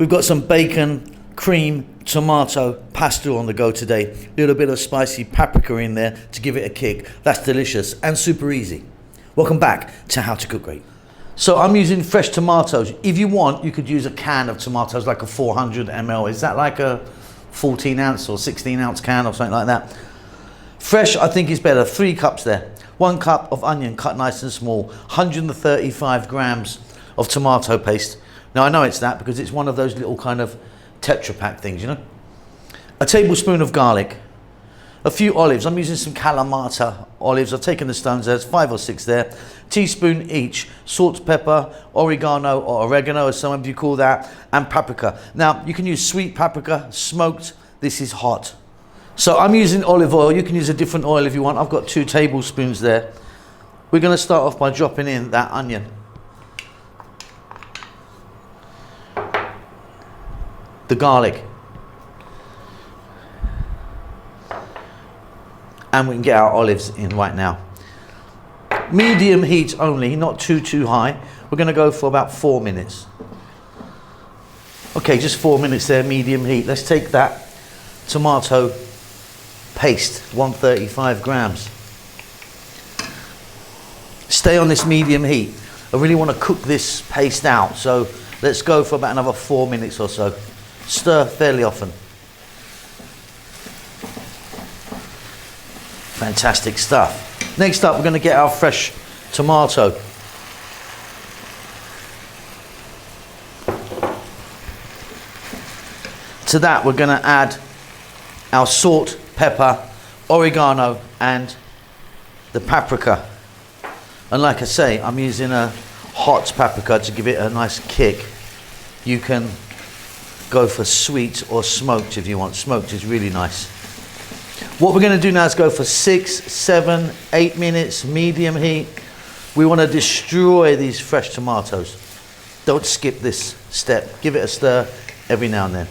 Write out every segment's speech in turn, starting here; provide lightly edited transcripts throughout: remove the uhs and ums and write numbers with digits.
We've got some bacon, cream, tomato, pasta on the go today. A little bit of spicy paprika in there to give it a kick. That's delicious and super easy. Welcome back to How to Cook Great. So I'm using fresh tomatoes. If you want, you could use a can of tomatoes, like a 400 ml. Is that like a 14 ounce or 16 ounce can or something like that? Fresh, I think, is better. 3 cups there. 1 cup of onion cut nice and small. 135 grams of tomato paste. Now I know it's that because it's one of those little kind of Tetra Pak things, you know. A tablespoon of garlic. A few olives. I'm using some Kalamata olives. I've taken the stones. There's 5 or 6 there. Teaspoon each. Salt, pepper, oregano or oregano, as some of you call that, and paprika. Now you can use sweet paprika, smoked. This is hot. So I'm using olive oil. You can use a different oil if you want. I've got 2 tablespoons there. We're going to start off by dropping in that onion. The garlic. And we can get our olives in right now. Medium heat only, not too high. We're going to go for about 4 minutes. Okay, just 4 minutes there, medium heat. Let's take that tomato paste, 135 grams. Stay on this medium heat. I really want to cook this paste out, so let's go for about another 4 minutes or so. Stir fairly often. Fantastic stuff. Next up, we're going to get our fresh tomato. To that, we're going to add our salt, pepper, oregano, and the paprika. And like I say, I'm using a hot paprika to give it a nice kick. You can go for sweet or smoked if you want. Smoked is really nice. What we're going to do now is go for 6, 7, 8 minutes, medium heat. We want to destroy these fresh tomatoes. Don't skip this step. Give it a stir every now and then.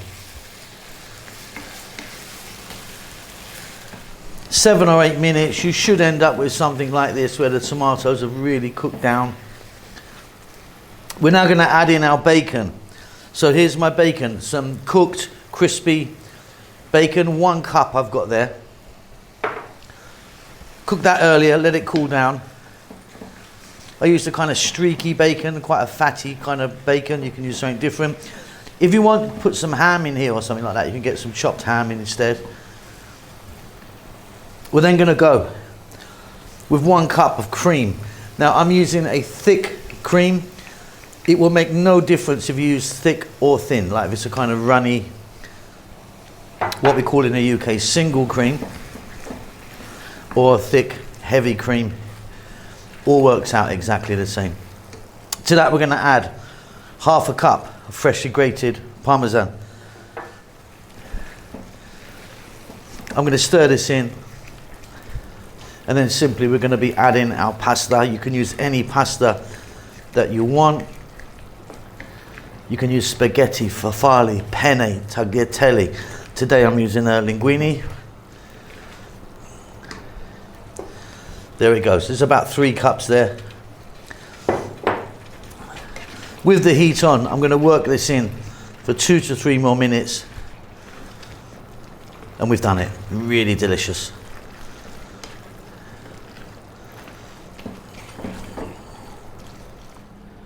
7 or 8 minutes, you should end up with something like this where the tomatoes have really cooked down. We're now going to add in our bacon. So here's my bacon, some cooked, crispy bacon, 1 cup I've got there. Cook that earlier, let it cool down. I used a kind of streaky bacon, quite a fatty kind of bacon. You can use something different. If you want, put some ham in here or something like that. You can get some chopped ham in instead. We're then going to go with 1 cup of cream. Now I'm using a thick cream. It will make no difference if you use thick or thin, like if it's a kind of runny, what we call in the UK, single cream, or thick, heavy cream. All works out exactly the same. To that, we're going to add 1/2 cup of freshly grated Parmesan. I'm going to stir this in, and then simply we're going to be adding our pasta. You can use any pasta that you want. You can use spaghetti, farfalle, penne, tagliatelle. Today I'm using a linguine. There it goes. There's about 3 cups there. With the heat on, I'm going to work this in for 2 to 3 more minutes. And we've done it. Really delicious.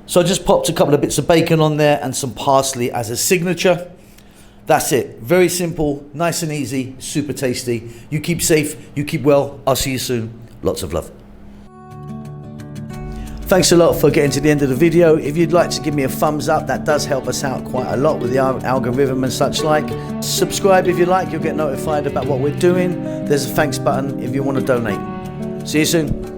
So I just popped a couple of bits of bacon on there and some parsley as a signature. That's it. Very simple, nice and easy, super tasty. You keep safe, you keep well. I'll see you soon. Lots of love. Thanks a lot for getting to the end of the video. If you'd like to give me a thumbs up, that does help us out quite a lot with the algorithm and such like. Subscribe if you like, you'll get notified about what we're doing. There's a thanks button if you want to donate. See you soon.